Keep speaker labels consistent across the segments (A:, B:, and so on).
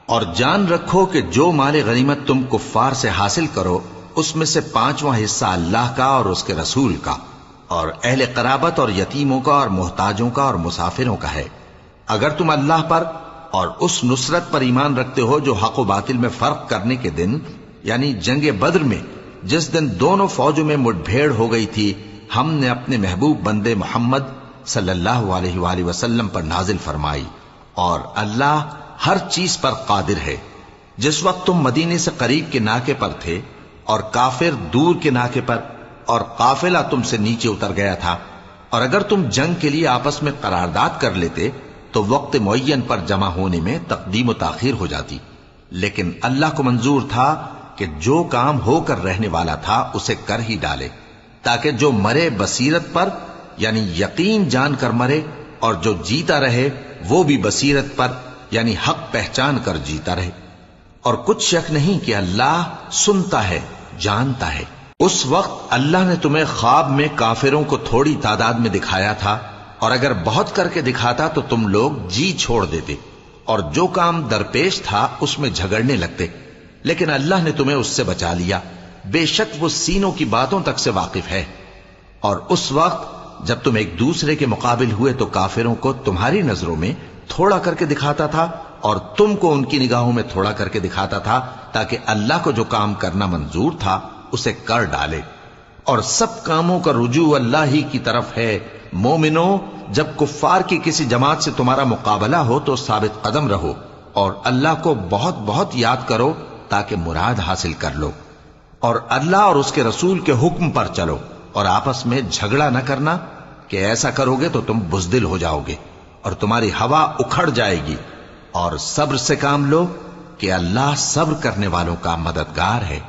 A: اور جان رکھو کہ جو مال غنیمت تم کفار سے حاصل کرو اس میں سے 5واں حصہ اللہ کا اور اس کے رسول کا اور اہل قرابت اور یتیموں کا اور محتاجوں کا اور مسافروں کا ہے، اگر تم اللہ پر اور اس نصرت پر ایمان رکھتے ہو جو حق و باطل میں فرق کرنے کے دن یعنی جنگ بدر میں جس دن دونوں فوجوں میں مٹ بھیڑ ہو گئی تھی ہم نے اپنے محبوب بندے محمد صلی اللہ علیہ وآلہ وسلم پر نازل فرمائی، اور اللہ ہر چیز پر قادر ہے۔ جس وقت تم مدینے سے قریب کے ناکے پر تھے اور کافر دور کے ناکے پر اور قافلہ تم سے نیچے اتر گیا تھا، اور اگر تم جنگ کے لیے آپس میں قرارداد کر لیتے تو وقت معین پر جمع ہونے میں تقدیم و تاخیر ہو جاتی، لیکن اللہ کو منظور تھا کہ جو کام ہو کر رہنے والا تھا اسے کر ہی ڈالے، تاکہ جو مرے بصیرت پر یعنی یقین جان کر مرے، اور جو جیتا رہے وہ بھی بصیرت پر یعنی حق پہچان کر جیتا رہے۔ اور کچھ شک نہیں کہ اللہ سنتا ہے، جانتا ہے۔ اس وقت اللہ نے تمہیں خواب میں کافروں کو تھوڑی تعداد میں دکھایا تھا، اور اگر بہت کر کے دکھاتا تو تم لوگ جی چھوڑ دیتے اور جو کام درپیش تھا اس میں جھگڑنے لگتے، لیکن اللہ نے تمہیں اس سے بچا لیا، بے شک وہ سینوں کی باتوں تک سے واقف ہے۔ اور اس وقت جب تم ایک دوسرے کے مقابل ہوئے تو کافروں کو تمہاری نظروں میں تھوڑا کر کے دکھاتا تھا اور تم کو ان کی نگاہوں میں تھوڑا کر کے دکھاتا تھا، تاکہ اللہ کو جو کام کرنا منظور تھا اسے کر ڈالے، اور سب کاموں کا رجوع اللہ ہی کی طرف ہے۔ مومنو، جب کفار کی کسی جماعت سے تمہارا مقابلہ ہو تو ثابت قدم رہو اور اللہ کو بہت بہت یاد کرو تاکہ مراد حاصل کر لو، اور اللہ اور اس کے رسول کے حکم پر چلو، اور آپس میں جھگڑا نہ کرنا کہ ایسا کرو گے تو تم بزدل ہو جاؤ گے اور تمہاری ہوا اکھڑ جائے گی، اور صبر سے کام لو کہ اللہ صبر کرنے والوں کا مددگار ہے۔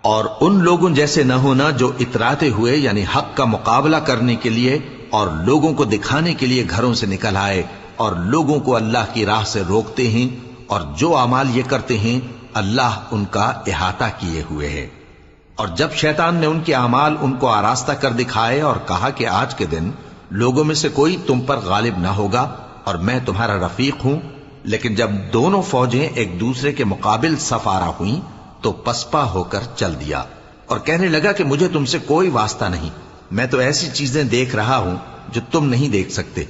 A: اور ان لوگوں جیسے نہ ہونا جو اتراتے ہوئے یعنی حق کا مقابلہ کرنے کے لیے اور لوگوں کو دکھانے کے لیے گھروں سے نکل آئے اور لوگوں کو اللہ کی راہ سے روکتے ہیں، اور جو اعمال یہ کرتے ہیں اللہ ان کا احاطہ کیے ہوئے ہے۔ اور جب شیطان نے ان کے اعمال ان کو آراستہ کر دکھائے اور کہا کہ آج کے دن لوگوں میں سے کوئی تم پر غالب نہ ہوگا اور میں تمہارا رفیق ہوں، لیکن جب دونوں فوجیں ایک دوسرے کے مقابل صف آرا ہوئیں تو پسپا ہو کر چل دیا اور کہنے لگا کہ مجھے تم سے کوئی واسطہ نہیں، میں تو ایسی چیزیں دیکھ رہا ہوں جو تم نہیں دیکھ سکتے،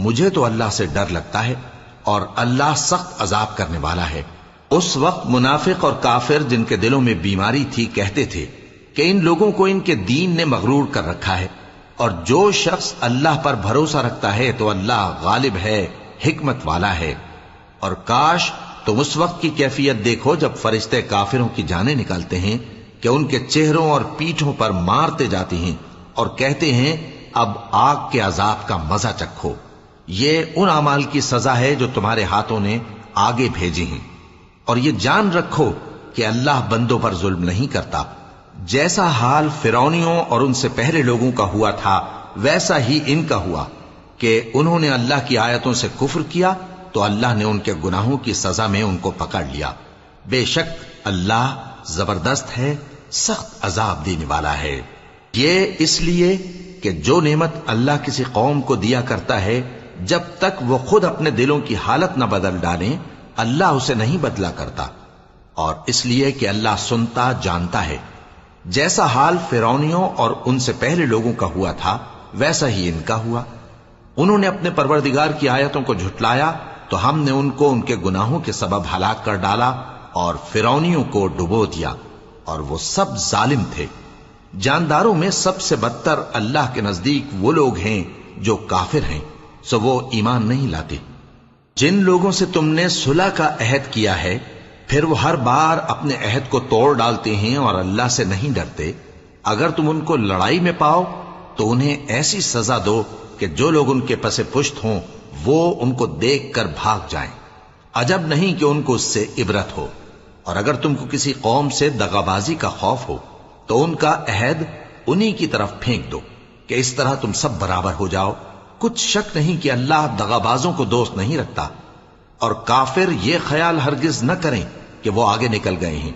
A: مجھے تو اللہ سے ڈر لگتا ہے اور اللہ سخت عذاب کرنے والا ہے۔ اس وقت منافق اور کافر جن کے دلوں میں بیماری تھی کہتے تھے کہ ان لوگوں کو ان کے دین نے مغرور کر رکھا ہے، اور جو شخص اللہ پر بھروسہ رکھتا ہے تو اللہ غالب ہے، حکمت والا ہے۔ اور کاش تم اس وقت کی کیفیت دیکھو جب فرشتے کافروں کی جانیں نکالتے ہیں کہ ان کے چہروں اور پیٹھوں پر مارتے جاتے ہیں اور کہتے ہیں اب آگ کے عذاب کا مزہ چکھو، یہ ان اعمال کی سزا ہے جو تمہارے ہاتھوں نے آگے بھیجی ہیں۔ اور یہ جان رکھو کہ اللہ بندوں پر ظلم نہیں کرتا، جیسا حال فرعونیوں اور ان سے پہلے لوگوں کا ہوا تھا ویسا ہی ان کا ہوا کہ انہوں نے اللہ کی آیتوں سے کفر کیا تو اللہ نے ان کے گناہوں کی سزا میں ان کو پکڑ لیا، بے شک اللہ زبردست ہے، سخت عذاب دینے والا ہے۔ یہ اس لیے کہ جو نعمت اللہ کسی قوم کو دیا کرتا ہے جب تک وہ خود اپنے دلوں کی حالت نہ بدل ڈالیں اللہ اسے نہیں بدلا کرتا، اور اس لیے کہ اللہ سنتا جانتا ہے۔ جیسا حال فرعونیوں اور ان سے پہلے لوگوں کا ہوا تھا ویسا ہی ان کا ہوا، انہوں نے اپنے پروردگار کی آیتوں کو جھٹلایا تو ہم نے ان کو ان کے گناہوں کے سبب ہلاک کر ڈالا اور فرعونیوں کو ڈبو دیا، اور وہ سب ظالم تھے۔ جانداروں میں سب سے بدتر اللہ کے نزدیک وہ لوگ ہیں جو کافر ہیں، سو وہ ایمان نہیں لاتے۔ جن لوگوں سے تم نے صلح کا عہد کیا ہے پھر وہ ہر بار اپنے عہد کو توڑ ڈالتے ہیں اور اللہ سے نہیں ڈرتے، اگر تم ان کو لڑائی میں پاؤ تو انہیں ایسی سزا دو کہ جو لوگ ان کے پس پشت ہوں وہ ان کو دیکھ کر بھاگ جائیں، عجب نہیں کہ ان کو اس سے عبرت ہو۔ اور اگر تم کو کسی قوم سے دغابازی کا خوف ہو تو ان کا عہد انہی کی طرف پھینک دو کہ اس طرح تم سب برابر ہو جاؤ، کچھ شک نہیں کہ اللہ دغابازوں کو دوست نہیں رکھتا۔ اور کافر یہ خیال ہرگز نہ کریں کہ وہ آگے نکل گئے ہیں،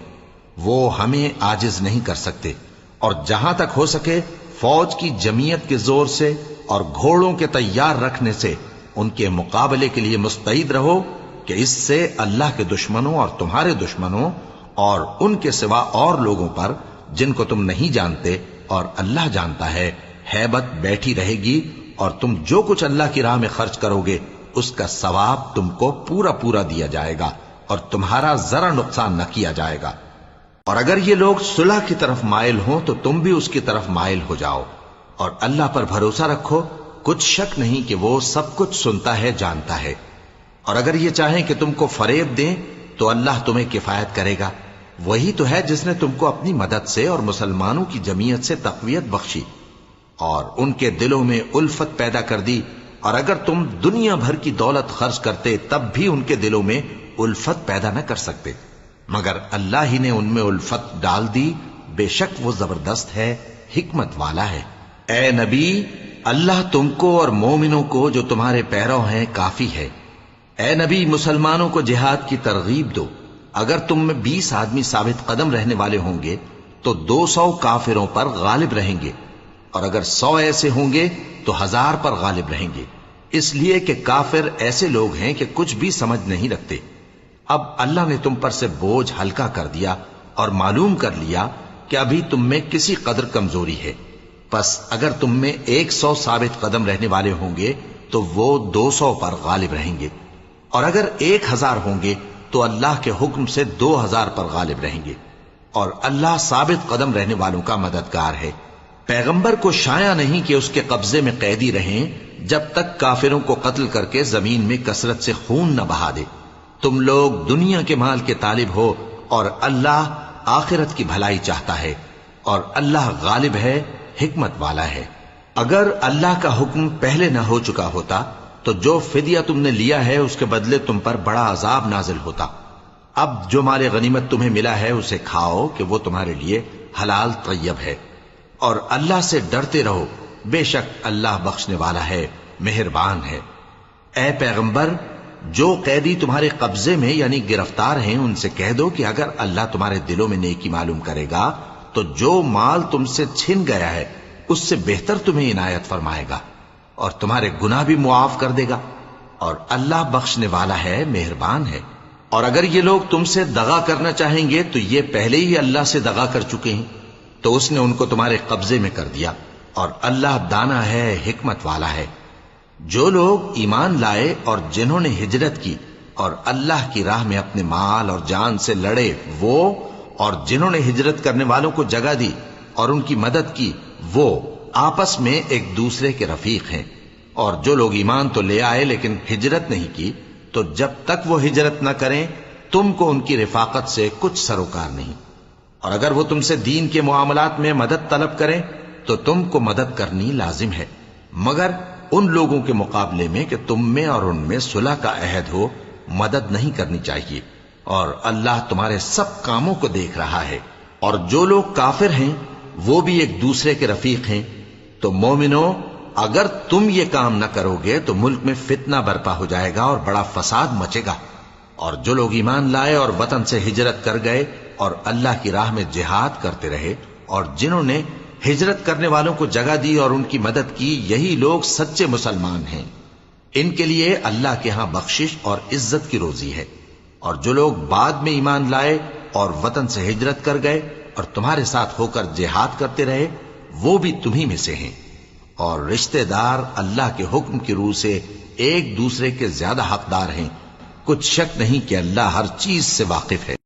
A: وہ ہمیں عاجز نہیں کر سکتے، اور جہاں تک ہو سکے فوج کی جمعیت کے زور سے اور گھوڑوں کے تیار رکھنے سے ان کے مقابلے کے لیے مستعد رہو، کہ اس سے اللہ کے دشمنوں اور تمہارے دشمنوں اور ان کے سوا اور لوگوں پر جن کو تم نہیں جانتے اور اللہ جانتا ہے ہیبت بیٹھی رہے گی، اور تم جو کچھ اللہ کی راہ میں خرچ کرو گے اس کا ثواب تم کو پورا پورا دیا جائے گا اور تمہارا ذرا نقصان نہ کیا جائے گا۔ اور اگر یہ لوگ صلح کی طرف مائل ہوں تو تم بھی اس کی طرف مائل ہو جاؤ، اور اللہ پر بھروسہ رکھو، کچھ شک نہیں کہ وہ سب کچھ سنتا ہے، جانتا ہے۔ اور اگر یہ چاہیں کہ تم کو فریب دیں تو اللہ تمہیں کفایت کرے گا، وہی تو ہے جس نے تم کو اپنی مدد سے اور مسلمانوں کی جمعیت سے تقویت بخشی اور ان کے دلوں میں الفت پیدا کر دی، اور اگر تم دنیا بھر کی دولت خرچ کرتے تب بھی ان کے دلوں میں الفت پیدا نہ کر سکتے، مگر اللہ ہی نے ان میں الفت ڈال دی، بے شک وہ زبردست ہے، حکمت والا ہے۔ اے نبی، اللہ تم کو اور مومنوں کو جو تمہارے پیرو ہیں کافی ہے۔ اے نبی، مسلمانوں کو جہاد کی ترغیب دو۔ اگر تم میں 20 آدمی ثابت قدم رہنے والے ہوں گے تو 200 کافروں پر غالب رہیں گے، اور اگر 100 ایسے ہوں گے تو 1000 پر غالب رہیں گے، اس لیے کہ کافر ایسے لوگ ہیں کہ کچھ بھی سمجھ نہیں رکھتے۔ اب اللہ نے تم پر سے بوجھ ہلکا کر دیا اور معلوم کر لیا کہ ابھی تم میں کسی قدر کمزوری ہے، پس اگر تم میں 100 ثابت قدم رہنے والے ہوں گے تو وہ 200 پر غالب رہیں گے، اور اگر 1000 ہوں گے تو اللہ کے حکم سے 2000 پر غالب رہیں گے، اور اللہ ثابت قدم رہنے والوں کا مددگار ہے۔ پیغمبر کو شایع نہیں کہ اس کے قبضے میں قیدی رہیں جب تک کافروں کو قتل کر کے زمین میں کثرت سے خون نہ بہا دے۔ تم لوگ دنیا کے مال کے طالب ہو اور اللہ آخرت کی بھلائی چاہتا ہے، اور اللہ غالب ہے، حکمت والا ہے۔ اگر اللہ کا حکم پہلے نہ ہو چکا ہوتا تو جو فدیہ تم نے لیا ہے اس کے بدلے تم پر بڑا عذاب نازل ہوتا۔ اب جو مال غنیمت تمہیں ملا ہے اسے کھاؤ کہ وہ تمہارے لیے حلال طیب ہے، اور اللہ سے ڈرتے رہو، بے شک اللہ بخشنے والا ہے، مہربان ہے۔ اے پیغمبر، جو قیدی تمہارے قبضے میں یعنی گرفتار ہیں ان سے کہہ دو کہ اگر اللہ تمہارے دلوں میں نیکی معلوم کرے گا تو جو مال تم سے چھن گیا ہے اس سے بہتر تمہیں عنایت فرمائے گا اور تمہارے گناہ بھی معاف کر دے گا، اور اللہ بخشنے والا ہے، مہربان ہے۔ اور اگر یہ لوگ تم سے دغا کرنا چاہیں گے تو یہ پہلے ہی اللہ سے دغا کر چکے ہیں، تو اس نے ان کو تمہارے قبضے میں کر دیا، اور اللہ دانا ہے، حکمت والا ہے۔ جو لوگ ایمان لائے اور جنہوں نے ہجرت کی اور اللہ کی راہ میں اپنے مال اور جان سے لڑے، وہ اور جنہوں نے ہجرت کرنے والوں کو جگہ دی اور ان کی مدد کی، وہ آپس میں ایک دوسرے کے رفیق ہیں۔ اور جو لوگ ایمان تو لے آئے لیکن ہجرت نہیں کی، تو جب تک وہ ہجرت نہ کریں تم کو ان کی رفاقت سے کچھ سروکار نہیں، اور اگر وہ تم سے دین کے معاملات میں مدد طلب کریں تو تم کو مدد کرنی لازم ہے، مگر ان لوگوں کے مقابلے میں کہ تم میں اور ان میں صلح کا عہد ہو مدد نہیں کرنی چاہیے، اور اللہ تمہارے سب کاموں کو دیکھ رہا ہے۔ اور جو لوگ کافر ہیں وہ بھی ایک دوسرے کے رفیق ہیں۔ تو مومنو، اگر تم یہ کام نہ کرو گے تو ملک میں فتنہ برپا ہو جائے گا اور بڑا فساد مچے گا، اور جو لوگ ایمان لائے اور وطن سے ہجرت کر گئے اور اللہ کی راہ میں جہاد کرتے رہے، اور جنہوں نے ہجرت کرنے والوں کو جگہ دی اور ان کی مدد کی، یہی لوگ سچے مسلمان ہیں۔ ان کے لیے اللہ کے ہاں بخشش اور عزت کی روزی ہے۔ اور جو لوگ بعد میں ایمان لائے اور وطن سے ہجرت کر گئے اور تمہارے ساتھ ہو کر جہاد کرتے رہے، وہ بھی تمہیں میں سے ہیں، اور رشتہ دار اللہ کے حکم کی روح سے ایک دوسرے کے زیادہ حقدار ہیں، کچھ شک نہیں کہ اللہ ہر چیز سے واقف ہے۔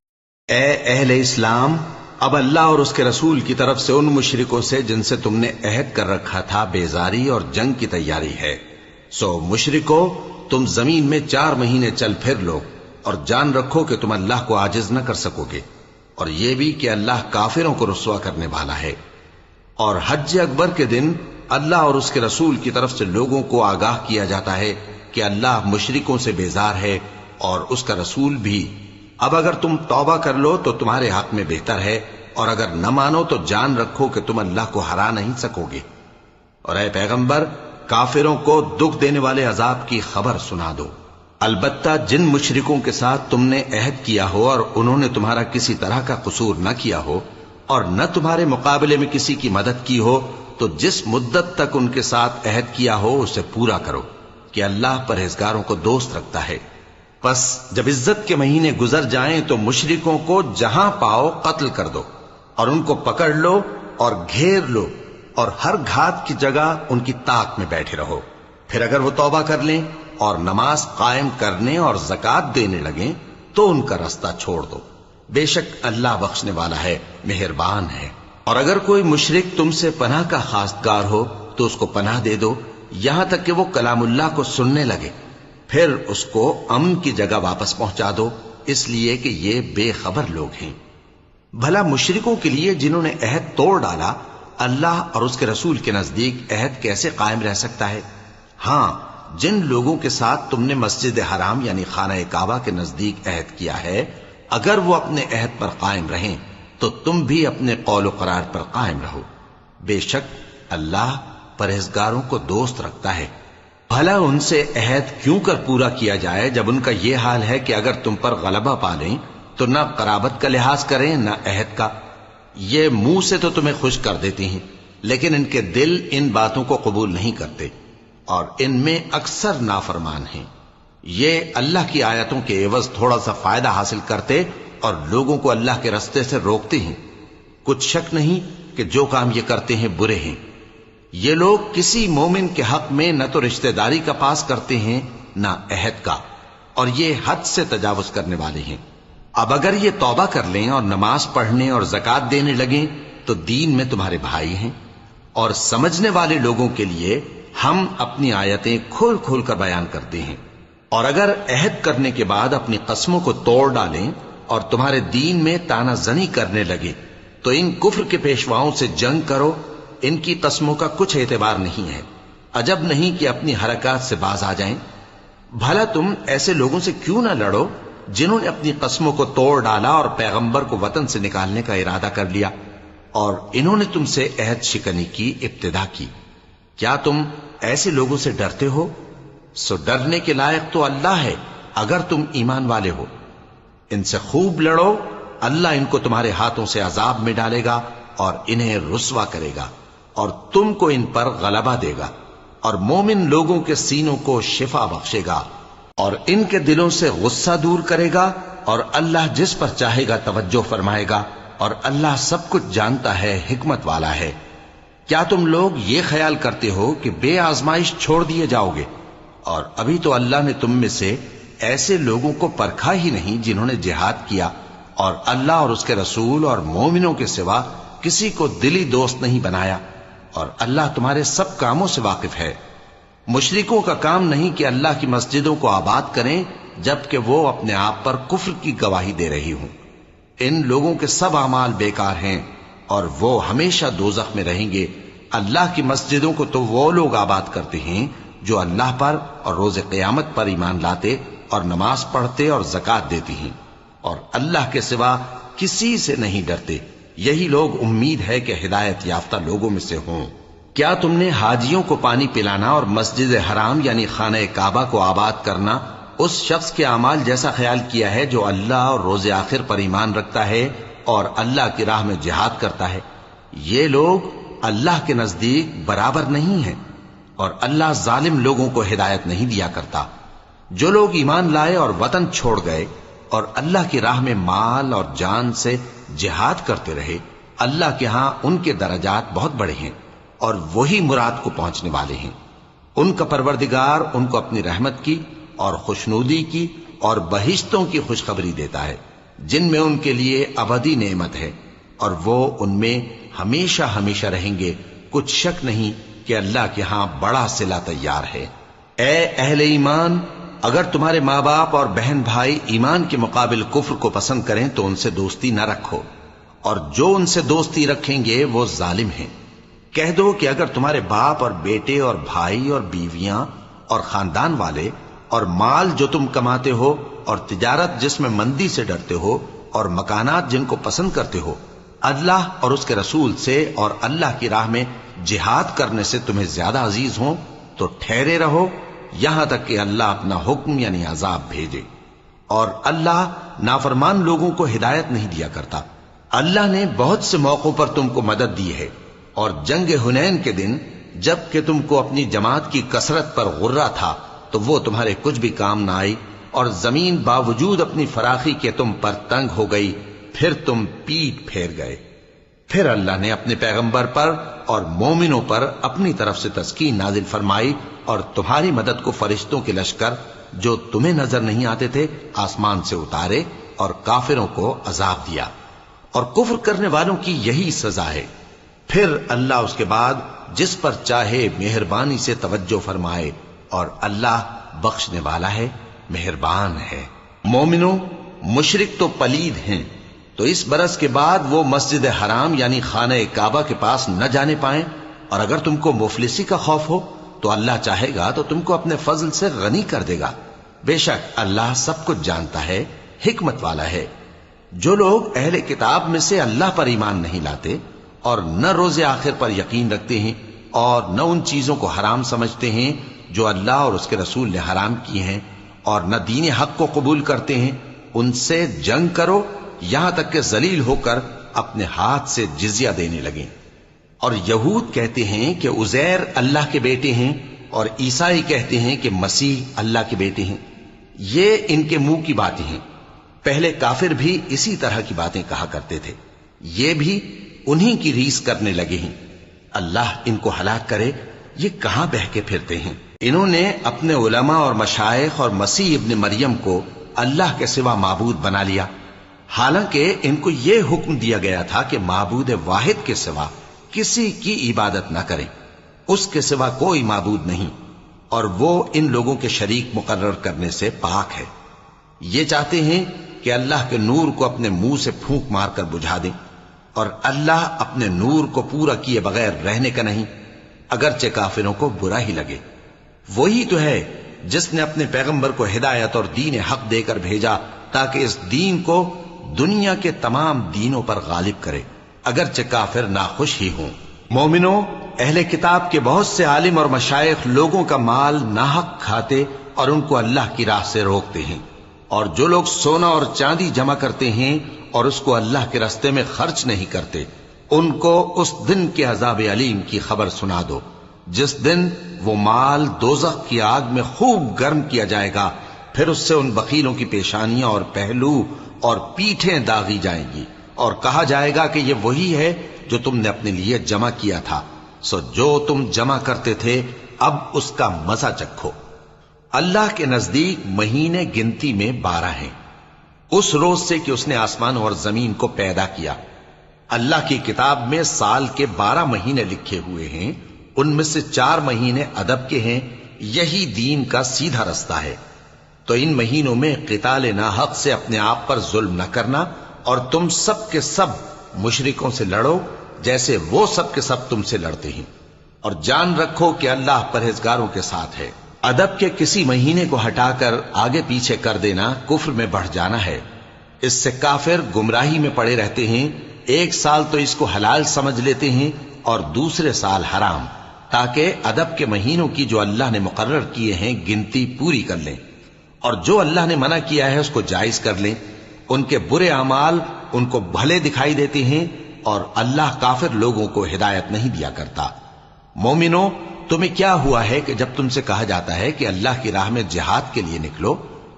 A: اے اہل اسلام، اب اللہ اور اس کے رسول کی طرف سے ان مشرکوں سے جن سے تم نے عہد کر رکھا تھا بیزاری اور جنگ کی تیاری ہے۔ سو مشرکو، تم زمین میں 4 مہینے چل پھر لو اور جان رکھو کہ تم اللہ کو عاجز نہ کر سکو گے، اور یہ بھی کہ اللہ کافروں کو رسوا کرنے والا ہے۔ اور حج اکبر کے دن اللہ اور اس کے رسول کی طرف سے لوگوں کو آگاہ کیا جاتا ہے کہ اللہ مشرکوں سے بیزار ہے اور اس کا رسول بھی۔ اب اگر تم توبہ کر لو تو تمہارے حق میں بہتر ہے، اور اگر نہ مانو تو جان رکھو کہ تم اللہ کو ہرا نہیں سکو گے۔ اور اے پیغمبر، کافروں کو دکھ دینے والے عذاب کی خبر سنا دو۔ البتہ جن مشرکوں کے ساتھ تم نے عہد کیا ہو اور انہوں نے تمہارا کسی طرح کا قصور نہ کیا ہو اور نہ تمہارے مقابلے میں کسی کی مدد کی ہو، تو جس مدت تک ان کے ساتھ عہد کیا ہو اسے پورا کرو کہ اللہ پرہیزگاروں کو دوست رکھتا ہے۔ پس جب عزت کے مہینے گزر جائیں تو مشرکوں کو جہاں پاؤ قتل کر دو اور ان کو پکڑ لو اور گھیر لو اور ہر گھات کی جگہ ان کی طاق میں بیٹھے رہو. پھر اگر وہ توبہ کر لیں اور نماز قائم کرنے اور زکات دینے لگیں تو ان کا رستہ چھوڑ دو. بے شک اللہ بخشنے والا ہے، مہربان ہے. اور اگر کوئی مشرک تم سے پناہ کا خواستگار ہو تو اس کو پناہ دے دو یہاں تک کہ وہ کلام اللہ کو سننے لگے، پھر اس کو امن کی جگہ واپس پہنچا دو، اس لیے کہ یہ بے خبر لوگ ہیں. بھلا مشرکوں کے لیے جنہوں نے عہد توڑ ڈالا، اللہ اور اس کے رسول کے نزدیک عہد کیسے قائم رہ سکتا ہے؟ ہاں، جن لوگوں کے ساتھ تم نے مسجد حرام یعنی خانہ کعبہ کے نزدیک عہد کیا ہے، اگر وہ اپنے عہد پر قائم رہیں تو تم بھی اپنے قول و قرار پر قائم رہو. بے شک اللہ پرہیزگاروں کو دوست رکھتا ہے. بھلا ان سے عہد کیوں کر پورا کیا جائے جب ان کا یہ حال ہے کہ اگر تم پر غلبہ پالیں تو نہ قرابت کا لحاظ کریں نہ عہد کا. یہ منہ سے تو تمہیں خوش کر دیتی ہیں لیکن ان کے دل ان باتوں کو قبول نہیں کرتے اور ان میں اکثر نافرمان ہیں. یہ اللہ کی آیتوں کے عوض تھوڑا سا فائدہ حاصل کرتے اور لوگوں کو اللہ کے رستے سے روکتے ہیں. کچھ شک نہیں کہ جو کام یہ کرتے ہیں برے ہیں. یہ لوگ کسی مومن کے حق میں نہ تو رشتہ داری کا پاس کرتے ہیں نہ عہد کا، اور یہ حد سے تجاوز کرنے والے ہیں. اب اگر یہ توبہ کر لیں اور نماز پڑھنے اور زکات دینے لگیں تو دین میں تمہارے بھائی ہیں. اور سمجھنے والے لوگوں کے لیے ہم اپنی آیتیں کھول کھول کر بیان کرتے ہیں. اور اگر عہد کرنے کے بعد اپنی قسموں کو توڑ ڈالیں اور تمہارے دین میں تانا زنی کرنے لگے تو ان کفر کے پیشواؤں سے جنگ کرو. ان کی قسموں کا کچھ اعتبار نہیں ہے. عجب نہیں کہ اپنی حرکات سے باز آ جائیں. بھلا تم ایسے لوگوں سے کیوں نہ لڑو جنہوں نے اپنی قسموں کو توڑ ڈالا اور پیغمبر کو وطن سے نکالنے کا ارادہ کر لیا اور انہوں نے تم سے عہد شکنی کی ابتدا کی. کیا تم ایسے لوگوں سے ڈرتے ہو؟ سو ڈرنے کے لائق تو اللہ ہے اگر تم ایمان والے ہو. ان سے خوب لڑو، اللہ ان کو تمہارے ہاتھوں سے عذاب میں ڈالے گا اور انہیں رسوا کرے گا اور تم کو ان پر غلبہ دے گا اور مومن لوگوں کے سینوں کو شفا بخشے گا اور ان کے دلوں سے غصہ دور کرے گا اور اللہ جس پر چاہے گا توجہ فرمائے گا اور اللہ سب کچھ جانتا ہے، حکمت والا ہے. کیا تم لوگ یہ خیال کرتے ہو کہ بے آزمائش چھوڑ دیے جاؤ گے؟ اور ابھی تو اللہ نے تم میں سے ایسے لوگوں کو پرکھا ہی نہیں جنہوں نے جہاد کیا اور اللہ اور اس کے رسول اور مومنوں کے سوا کسی کو دلی دوست نہیں بنایا، اور اللہ تمہارے سب کاموں سے واقف ہے. مشرکوں کا کام نہیں کہ اللہ کی مسجدوں کو آباد کریں جبکہ وہ اپنے آپ پر کفر کی گواہی دے رہی ہوں. ان لوگوں کے سب اعمال بیکار ہیں اور وہ ہمیشہ دوزخ میں رہیں گے. اللہ کی مسجدوں کو تو وہ لوگ آباد کرتے ہیں جو اللہ پر اور روز قیامت پر ایمان لاتے اور نماز پڑھتے اور زکات دیتی ہیں اور اللہ کے سوا کسی سے نہیں ڈرتے. یہی لوگ امید ہے کہ ہدایت یافتہ لوگوں میں سے ہوں. کیا تم نے حاجیوں کو پانی پلانا اور مسجد حرام یعنی خانہ کعبہ کو آباد کرنا اس شخص کے اعمال جیسا خیال کیا ہے جو اللہ اور روز آخر پر ایمان رکھتا ہے اور اللہ کی راہ میں جہاد کرتا ہے؟ یہ لوگ اللہ کے نزدیک برابر نہیں ہیں اور اللہ ظالم لوگوں کو ہدایت نہیں دیا کرتا. جو لوگ ایمان لائے اور وطن چھوڑ گئے اور اللہ کی راہ میں مال اور جان سے جہاد کرتے رہے، اللہ کے ہاں ان کے درجات بہت بڑے ہیں اور وہی مراد کو پہنچنے والے ہیں. ان کا پروردگار ان کو اپنی رحمت کی اور خوشنودی کی اور بہشتوں کی خوشخبری دیتا ہے جن میں ان کے لیے ابدی نعمت ہے اور وہ ان میں ہمیشہ ہمیشہ رہیں گے. کچھ شک نہیں کہ اللہ کے ہاں بڑا صلہ تیار ہے. اے اہل ایمان، اگر تمہارے ماں باپ اور بہن بھائی ایمان کے مقابل کفر کو پسند کریں تو ان سے دوستی نہ رکھو، اور جو ان سے دوستی رکھیں گے وہ ظالم ہیں. کہہ دو کہ اگر تمہارے باپ اور بیٹے اور بھائی اور بیویاں اور خاندان والے اور مال جو تم کماتے ہو اور تجارت جس میں مندی سے ڈرتے ہو اور مکانات جن کو پسند کرتے ہو اللہ اور اس کے رسول سے اور اللہ کی راہ میں جہاد کرنے سے تمہیں زیادہ عزیز ہوں تو ٹھہرے رہو یہاں تک کہ اللہ اپنا حکم یعنی عذاب بھیجے. اور اللہ نافرمان لوگوں کو ہدایت نہیں دیا کرتا. اللہ نے بہت سے موقعوں پر تم کو مدد دی ہے، اور جنگ حنین کے دن جب کہ تم کو اپنی جماعت کی کثرت پر غرہ تھا تو وہ تمہارے کچھ بھی کام نہ آئی اور زمین باوجود اپنی فراخی کے تم پر تنگ ہو گئی، پھر تم پیٹ پھیر گئے۔ پھر اللہ نے اپنے پیغمبر پر اور مومنوں پر اپنی طرف سے تسکین نازل فرمائی اور تمہاری مدد کو فرشتوں کے لشکر جو تمہیں نظر نہیں آتے تھے آسمان سے اتارے اور کافروں کو عذاب دیا، اور کفر کرنے والوں کی یہی سزا ہے۔ پھر اللہ اس کے بعد جس پر چاہے مہربانی سے توجہ فرمائے، اور اللہ بخشنے والا ہے، مہربان ہے۔ مومنوں، مشرک تو پلید ہیں، تو اس برس کے بعد وہ مسجد حرام یعنی خانہ کعبہ کے پاس نہ جانے پائیں، اور اگر تم کو مفلسی کا خوف ہو تو اللہ چاہے گا تو تم کو اپنے فضل سے غنی کر دے گا۔ بے شک اللہ سب کچھ جانتا ہے، حکمت والا ہے۔ جو لوگ اہل کتاب میں سے اللہ پر ایمان نہیں لاتے اور نہ روز آخر پر یقین رکھتے ہیں اور نہ ان چیزوں کو حرام سمجھتے ہیں جو اللہ اور اس کے رسول نے حرام کی ہیں، اور نہ دین حق کو قبول کرتے ہیں، ان سے جنگ کرو یہاں تک کہ ذلیل ہو کر اپنے ہاتھ سے جزیہ دینے لگیں۔ اور یہود کہتے ہیں کہ عزیر اللہ کے بیٹے ہیں، اور عیسائی کہتے ہیں کہ مسیح اللہ کے بیٹے ہیں۔ یہ ان کے منہ کی باتیں ہیں، پہلے کافر بھی اسی طرح کی باتیں کہا کرتے تھے، یہ بھی انہی کی ریس کرنے لگے ہیں۔ اللہ ان کو ہلاک کرے، یہ کہاں بہہ کے پھرتے ہیں۔ انہوں نے اپنے علماء اور مشائخ اور مسیح ابن مریم کو اللہ کے سوا معبود بنا لیا، حالانکہ ان کو یہ حکم دیا گیا تھا کہ معبود واحد کے سوا کسی کی عبادت نہ کریں، اس کے سوا کوئی معبود نہیں، اور وہ ان لوگوں کے شریک مقرر کرنے سے پاک ہے۔ یہ چاہتے ہیں کہ اللہ کے نور کو اپنے منہ سے پھونک مار کر بجھا دیں، اور اللہ اپنے نور کو پورا کیے بغیر رہنے کا نہیں، اگرچہ کافروں کو برا ہی لگے۔ وہی تو ہے جس نے اپنے پیغمبر کو ہدایت اور دین حق دے کر بھیجا تاکہ اس دین کو دنیا کے تمام دینوں پر غالب کرے، اگرچہ کافر ناخوش ہی ہوں۔ مومنوں، اہل کتاب کے بہت سے عالم اور مشائخ لوگوں کا مال ناحق کھاتے اور ان کو اللہ کی راہ سے روکتے ہیں، اور جو لوگ سونا اور چاندی جمع کرتے ہیں اور اس کو اللہ کے راستے میں خرچ نہیں کرتے، ان کو اس دن کے عذاب علیم کی خبر سنا دو، جس دن وہ مال دوزخ کی آگ میں خوب گرم کیا جائے گا، پھر اس سے ان بخیلوں کی پیشانیاں اور پہلو اور پیٹھیں داغی جائیں گی، اور کہا جائے گا کہ یہ وہی ہے جو تم نے اپنے لیے جمع کیا تھا، سو جو تم جمع کرتے تھے اب اس کا مزہ چکھو۔ اللہ کے نزدیک مہینے گنتی میں 12 ہیں، اس روز سے کہ اس نے آسمان اور زمین کو پیدا کیا۔ اللہ کی کتاب میں سال کے 12 مہینے لکھے ہوئے ہیں، ان میں سے 4 مہینے ادب کے ہیں، یہی دین کا سیدھا رستہ ہے۔ تو ان مہینوں میں قتال ناحق سے اپنے آپ پر ظلم نہ کرنا، اور تم سب کے سب مشرکوں سے لڑو جیسے وہ سب کے سب تم سے لڑتے ہیں، اور جان رکھو کہ اللہ پرہیزگاروں کے ساتھ ہے۔ ادب کے کسی مہینے کو ہٹا کر آگے پیچھے کر دینا کفر میں بڑھ جانا ہے، اس سے کافر گمراہی میں پڑے رہتے ہیں۔ ایک سال تو اس کو حلال سمجھ لیتے ہیں اور دوسرے سال حرام، تاکہ ادب کے مہینوں کی جو اللہ نے مقرر کیے ہیں گنتی پوری کر لیں، اور جو اللہ نے منع کیا ہے اس کو جائز کر لیں۔ ان کے برے اعمال ان کو بھلے دکھائی دیتے ہیں، اور اللہ کافر لوگوں کو ہدایت نہیں دیا کرتا۔ مومنوں، تمہیں کیا ہوا ہے کہ جب تم سے کہا جاتا ہے کہ اللہ کی راہ میں جہاد کے لیے نکلو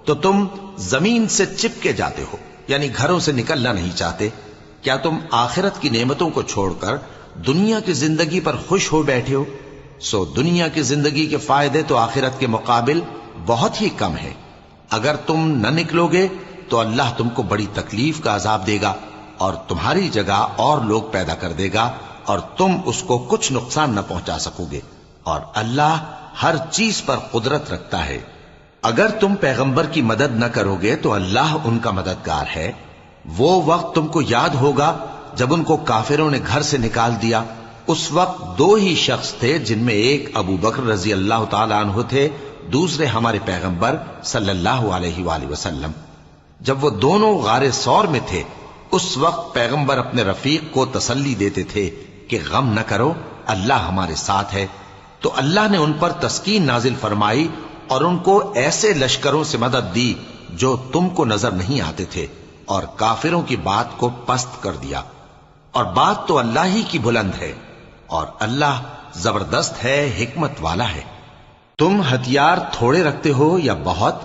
A: تو تم زمین سے چپکے جاتے ہو، یعنی گھروں سے نکلنا نہیں چاہتے؟ کیا تم آخرت کی نعمتوں کو چھوڑ کر دنیا کی زندگی پر خوش ہو بیٹھے ہو؟ سو دنیا کی زندگی کے فائدے تو آخرت کے مقابل بہت ہی کم ہے۔ اگر تم نہ نکلو گے تو اللہ تم کو بڑی تکلیف کا عذاب دے گا، اور تمہاری جگہ اور لوگ پیدا کر دے گا، اور تم اس کو کچھ نقصان نہ پہنچا سکو گے، اور اللہ ہر چیز پر قدرت رکھتا ہے۔ اگر تم پیغمبر کی مدد نہ کرو گے تو اللہ ان کا مددگار ہے۔ وہ وقت تم کو یاد ہوگا جب ان کو کافروں نے گھر سے نکال دیا، اس وقت 2 ہی شخص تھے، جن میں ایک ابو بکر رضی اللہ تعالی عنہ تھے، دوسرے ہمارے پیغمبر صلی اللہ علیہ وآلہ وسلم۔ جب وہ دونوں غار ثور میں تھے، اس وقت پیغمبر اپنے رفیق کو تسلی دیتے تھے کہ غم نہ کرو، اللہ ہمارے ساتھ ہے۔ تو اللہ نے ان پر تسکین نازل فرمائی اور ان کو ایسے لشکروں سے مدد دی جو تم کو نظر نہیں آتے تھے، اور کافروں کی بات کو پست کر دیا۔ اور بات تو اللہ ہی کی بلند ہے، اور اللہ زبردست ہے، حکمت والا ہے۔ تم ہتھیار تھوڑے رکھتے ہو یا بہت،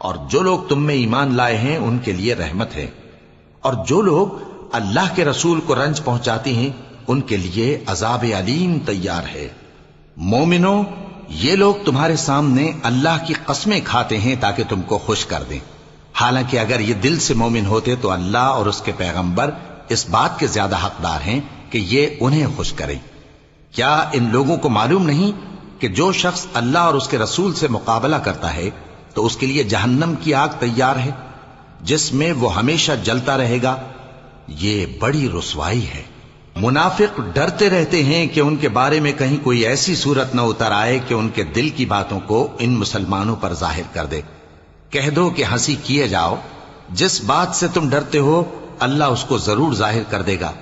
A: اور جو لوگ تم میں ایمان لائے ہیں ان کے لیے رحمت ہے، اور جو لوگ اللہ کے رسول کو رنج پہنچاتے ہیں ان کے لیے عذاب علیم تیار ہے۔ مومنوں، یہ لوگ تمہارے سامنے اللہ کی قسمیں کھاتے ہیں تاکہ تم کو خوش کر دیں، حالانکہ اگر یہ دل سے مومن ہوتے تو اللہ اور اس کے پیغمبر اس بات کے زیادہ حقدار ہیں کہ یہ انہیں خوش کریں۔ کیا ان لوگوں کو معلوم نہیں کہ جو شخص اللہ اور اس کے رسول سے مقابلہ کرتا ہے تو اس کے لیے جہنم کی آگ تیار ہے جس میں وہ ہمیشہ جلتا رہے گا؟ یہ بڑی رسوائی ہے۔ منافق ڈرتے رہتے ہیں کہ ان کے بارے میں کہیں کوئی ایسی صورت نہ اتر آئے کہ ان کے دل کی باتوں کو ان مسلمانوں پر ظاہر کر دے۔ کہہ دو کہ ہنسی کیے جاؤ، جس بات سے تم ڈرتے ہو اللہ اس کو ضرور ظاہر کر دے گا،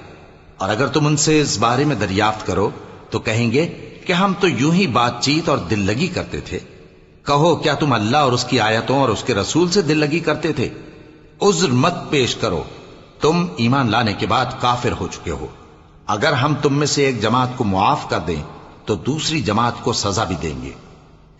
A: اور اگر تم ان سے اس بارے میں دریافت کرو تو کہیں گے کہ ہم تو یوں ہی بات چیت اور دل لگی کرتے تھے۔ کہو کیا تم اللہ اور اس کی آیتوں اور اس کے رسول سے دل لگی کرتے تھے؟ عذر مت پیش کرو، تم ایمان لانے کے بعد کافر ہو چکے ہو۔ اگر ہم تم میں سے ایک جماعت کو معاف کر دیں تو دوسری جماعت کو سزا بھی دیں گے،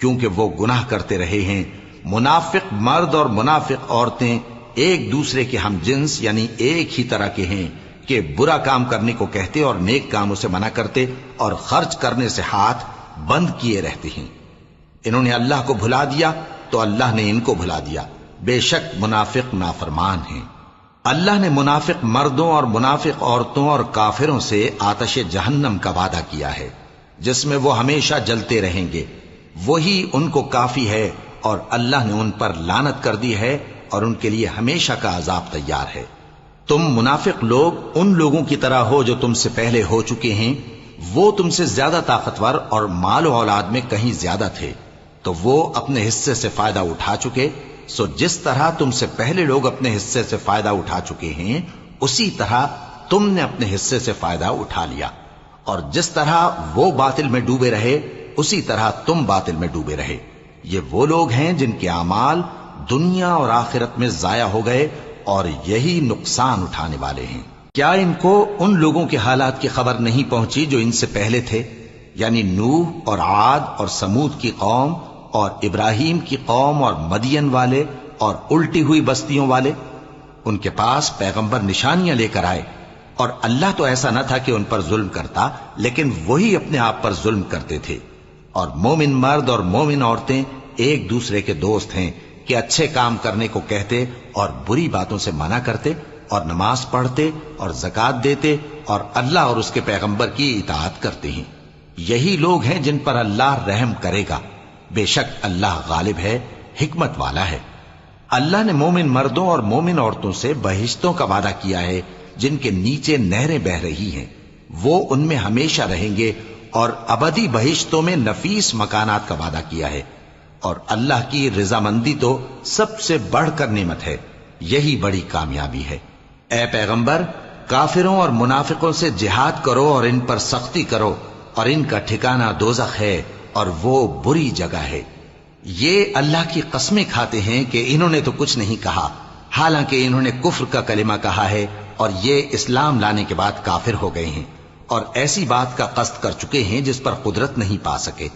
A: کیونکہ وہ گناہ کرتے رہے ہیں۔ منافق مرد اور منافق عورتیں ایک دوسرے کے ہم جنس یعنی ایک ہی طرح کے ہیں کہ برا کام کرنے کو کہتے اور نیک کاموں سے منع کرتے اور خرچ کرنے سے ہاتھ بند کیے رہتے ہیں۔ انہوں نے اللہ کو بھلا دیا تو اللہ نے ان کو بھلا دیا، بے شک منافق نافرمان ہیں۔ اللہ نے منافق مردوں اور منافق عورتوں اور کافروں سے آتش جہنم کا وعدہ کیا ہے جس میں وہ ہمیشہ جلتے رہیں گے، وہی ان کو کافی ہے، اور اللہ نے ان پر لعنت کر دی ہے اور ان کے لیے ہمیشہ کا عذاب تیار ہے۔ تم منافق لوگ ان لوگوں کی طرح ہو جو تم سے پہلے ہو چکے ہیں، وہ تم سے زیادہ طاقتور اور مال و اولاد میں کہیں زیادہ تھے تو وہ اپنے حصے سے فائدہ اٹھا چکے، سو جس طرح تم سے پہلے لوگ اپنے حصے سے فائدہ اٹھا چکے ہیں اسی طرح تم نے اپنے حصے سے فائدہ اٹھا لیا، اور جس طرح وہ باطل میں ڈوبے رہے اسی طرح تم باطل میں ڈوبے رہے۔ یہ وہ لوگ ہیں جن کے اعمال دنیا اور آخرت میں ضائع ہو گئے اور یہی نقصان اٹھانے والے ہیں۔ کیا ان کو ان لوگوں کے حالات کی خبر نہیں پہنچی جو ان سے پہلے تھے، یعنی نوح اور عاد اور سمود کی قوم اور ابراہیم کی قوم اور مدین والے اور الٹی ہوئی بستیوں والے؟ ان کے پاس پیغمبر نشانیاں لے کر آئے، اور اللہ تو ایسا نہ تھا کہ ان پر ظلم کرتا، لیکن وہی اپنے آپ پر ظلم کرتے تھے۔ اور مومن مرد اور مومن عورتیں ایک دوسرے کے دوست ہیں کہ اچھے کام کرنے کو کہتے اور بری باتوں سے منع کرتے اور نماز پڑھتے اور زکوٰۃ دیتے اور اللہ اور اس کے پیغمبر کی اطاعت کرتے ہیں۔ یہی لوگ ہیں جن پر اللہ رحم کرے گا، بے شک اللہ غالب ہے، حکمت والا ہے۔ اللہ نے مومن مردوں اور مومن عورتوں سے بہشتوں کا وعدہ کیا ہے جن کے نیچے نہریں بہ رہی ہیں، وہ ان میں ہمیشہ رہیں گے، اور ابدی بہشتوں میں نفیس مکانات کا وعدہ کیا ہے۔ اور اللہ کی رضامندی تو سب سے بڑھ کر نعمت ہے، یہی بڑی کامیابی ہے۔ اے پیغمبر، کافروں اور منافقوں سے جہاد کرو اور ان پر سختی کرو، اور ان کا ٹھکانہ دوزخ ہے اور وہ بری جگہ ہے۔ یہ اللہ کی قسمیں کھاتے ہیں کہ انہوں نے تو کچھ نہیں کہا، حالانکہ انہوں نے کفر کا کلمہ کہا ہے اور یہ اسلام لانے کے بعد کافر ہو گئے ہیں، اور ایسی بات کا قصد کر چکے ہیں جس پر قدرت نہیں پا سکے۔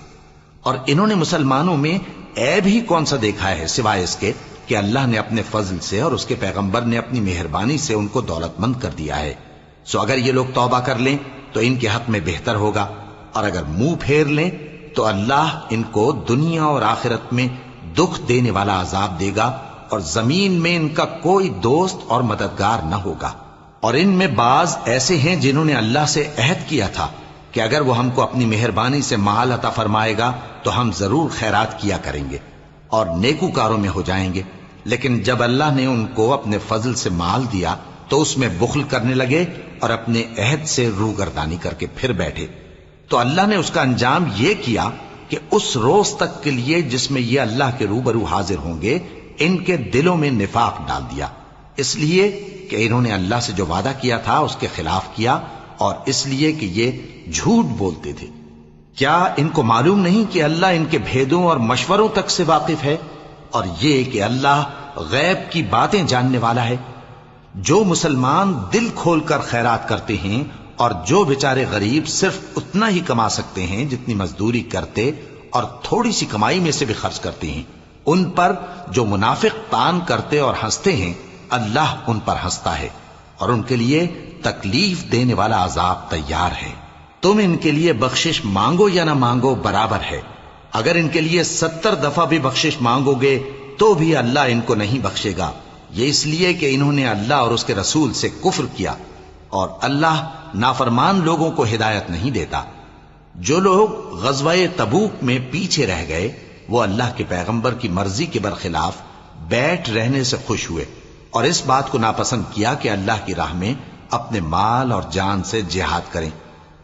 A: اور انہوں نے مسلمانوں میں عیب ہی کون سا دیکھا ہے سوائے اس کے کہ اللہ نے اپنے فضل سے اور اس کے پیغمبر نے اپنی مہربانی سے ان کو دولت مند کر دیا ہے۔ سو اگر یہ لوگ توبہ کر لیں تو ان کے حق میں بہتر ہوگا، اور اگر منہ پھیر لیں تو اللہ ان کو دنیا اور آخرت میں دکھ دینے والا عذاب دے گا، اور زمین میں ان کا کوئی دوست اور مددگار نہ ہوگا۔ اور ان میں بعض ایسے ہیں جنہوں نے اللہ سے عہد کیا تھا کہ اگر وہ ہم کو اپنی مہربانی سے مال عطا فرمائے گا تو ہم ضرور خیرات کیا کریں گے اور نیکوکاروں میں ہو جائیں گے، لیکن جب اللہ نے ان کو اپنے فضل سے مال دیا تو اس میں بخل کرنے لگے اور اپنے عہد سے روگردانی کر کے پھر بیٹھے۔ تو اللہ نے اس کا انجام یہ کیا کہ اس روز تک کے لیے جس میں یہ اللہ کے روبرو حاضر ہوں گے ان کے دلوں میں نفاق ڈال دیا، اس لیے کہ انہوں نے اللہ سے جو وعدہ کیا تھا اس کے خلاف کیا، اور اس لیے کہ یہ جھوٹ بولتے تھے۔ کیا ان کو معلوم نہیں کہ اللہ ان کے بھیدوں اور مشوروں تک سے واقف ہے، اور یہ کہ اللہ غیب کی باتیں جاننے والا ہے؟ جو مسلمان دل کھول کر خیرات کرتے ہیں اور جو بیچارے غریب صرف اتنا ہی کما سکتے ہیں جتنی مزدوری کرتے اور تھوڑی سی کمائی میں سے بھی خرچ کرتے ہیں، ان پر جو منافق تان کرتے اور ہنستے ہیں اللہ ان پر ہنستا ہے اور ان کے لیے تکلیف دینے والا عذاب تیار ہے۔ تم ان کے لیے بخشش مانگو یا نہ مانگو برابر ہے، اگر ان کے لیے 70 دفعہ بھی بخشش مانگو گے تو بھی اللہ ان کو نہیں بخشے گا، یہ اس لیے کہ انہوں نے اللہ اور اس کے رسول سے کفر کیا، اور اللہ نافرمان لوگوں کو ہدایت نہیں دیتا۔ جو لوگ غزوہ تبوک میں پیچھے رہ گئے وہ اللہ کے پیغمبر کی مرضی کے برخلاف بیٹھ رہنے سے خوش ہوئے اور اس بات کو ناپسند کیا کہ اللہ کی راہ میں اپنے مال اور جان سے جہاد کریں،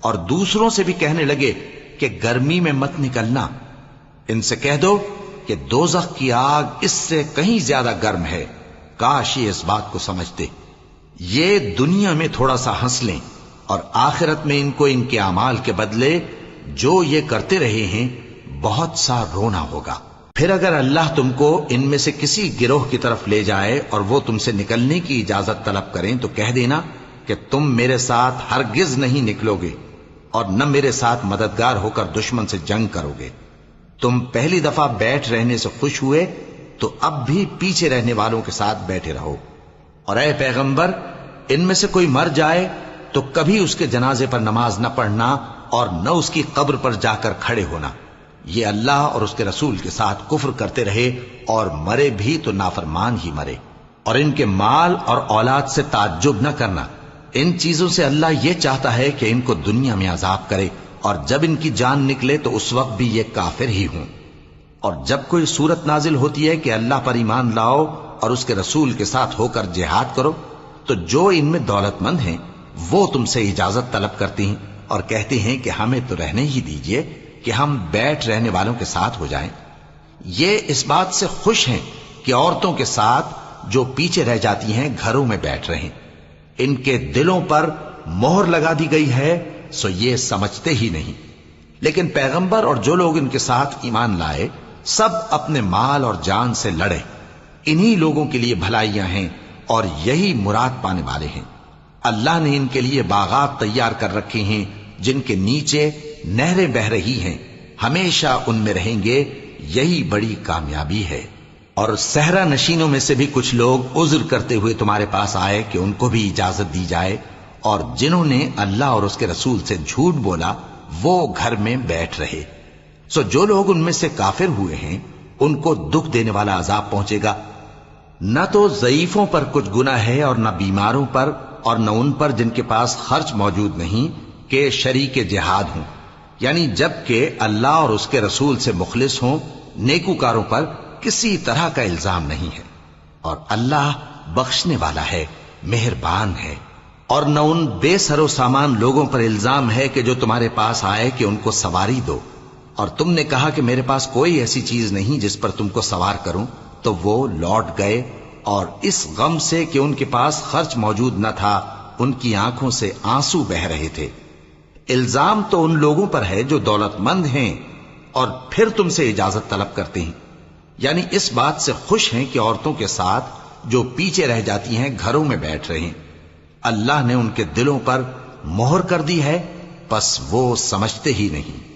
A: اور دوسروں سے بھی کہنے لگے کہ گرمی میں مت نکلنا، ان سے کہہ دو کہ دوزخ کی آگ اس سے کہیں زیادہ گرم ہے، کاش یہ اس بات کو سمجھتے۔ یہ دنیا میں تھوڑا سا ہنس لیں اور آخرت میں ان کو ان کے اعمال کے بدلے جو یہ کرتے رہے ہیں بہت سا رونا ہوگا۔ پھر اگر اللہ تم کو ان میں سے کسی گروہ کی طرف لے جائے اور وہ تم سے نکلنے کی اجازت طلب کریں تو کہہ دینا کہ تم میرے ساتھ ہرگز نہیں نکلو گے اور نہ میرے ساتھ مددگار ہو کر دشمن سے جنگ کرو گے۔ تم پہلی دفعہ بیٹھ رہنے سے خوش ہوئے تو اب بھی پیچھے رہنے والوں کے ساتھ بیٹھے رہو، اور اے پیغمبر ان میں سے کوئی مر جائے تو کبھی اس کے جنازے پر نماز نہ پڑھنا اور نہ اس کی قبر پر جا کر کھڑے ہونا، یہ اللہ اور اس کے رسول کے ساتھ کفر کرتے رہے اور مرے بھی تو نافرمان ہی مرے۔ اور ان کے مال اور اولاد سے تعجب نہ کرنا، ان چیزوں سے اللہ یہ چاہتا ہے کہ ان کو دنیا میں عذاب کرے اور جب ان کی جان نکلے تو اس وقت بھی یہ کافر ہی ہوں۔ اور جب کوئی صورت نازل ہوتی ہے کہ اللہ پر ایمان لاؤ اور اس کے رسول کے ساتھ ہو کر جہاد کرو تو جو ان میں دولت مند ہیں وہ تم سے اجازت طلب کرتے ہیں اور کہتے ہیں کہ ہمیں تو رہنے ہی دیجئے کہ ہم بیٹھ رہنے والوں کے ساتھ ہو جائیں۔ یہ اس بات سے خوش ہیں کہ عورتوں کے ساتھ جو پیچھے رہ جاتی ہیں گھروں میں بیٹھ رہیں، ان کے دلوں پر مہر لگا دی گئی ہے سو یہ سمجھتے ہی نہیں۔ لیکن پیغمبر اور جو لوگ ان کے ساتھ ایمان لائے سب اپنے مال اور جان سے لڑے، انہی لوگوں کے لیے بھلائیاں ہیں اور یہی مراد پانے والے ہیں۔ اللہ نے ان کے لیے باغات تیار کر رکھے ہیں جن کے نیچے نہریں بہ رہی ہیں، ہمیشہ ان میں رہیں گے، یہی بڑی کامیابی ہے۔ اور صحرا نشینوں میں سے بھی کچھ لوگ عذر کرتے ہوئے تمہارے پاس آئے کہ ان کو بھی اجازت دی جائے، اور جنہوں نے اللہ اور اس کے رسول سے جھوٹ بولا وہ گھر میں بیٹھ رہے۔ سو جو لوگ ان میں سے کافر ہوئے ہیں ان کو دکھ دینے والا عذاب پہنچے گا، نہ تو ضعیفوں پر کچھ گناہ ہے اور نہ بیماروں پر اور نہ ان پر جن کے پاس خرچ موجود نہیں کہ شریک جہاد ہوں، یعنی جب کہ اللہ اور اس کے رسول سے مخلص ہوں، نیکوکاروں پر کسی طرح کا الزام نہیں ہے، اور اللہ بخشنے والا ہے، مہربان ہے۔ اور نہ ان بے سر و سامان لوگوں پر الزام ہے کہ جو تمہارے پاس آئے کہ ان کو سواری دو، اور تم نے کہا کہ میرے پاس کوئی ایسی چیز نہیں جس پر تم کو سوار کروں، تو وہ لوٹ گئے، اور اس غم سے کہ ان کے پاس خرچ موجود نہ تھا ان کی آنکھوں سے آنسو بہ رہے تھے۔ الزام تو ان لوگوں پر ہے جو دولت مند ہیں اور پھر تم سے اجازت طلب کرتے ہیں، یعنی اس بات سے خوش ہیں کہ عورتوں کے ساتھ جو پیچھے رہ جاتی ہیں گھروں میں بیٹھ رہے ہیں۔ اللہ نے ان کے دلوں پر مہر کر دی ہے، پس وہ سمجھتے ہی نہیں۔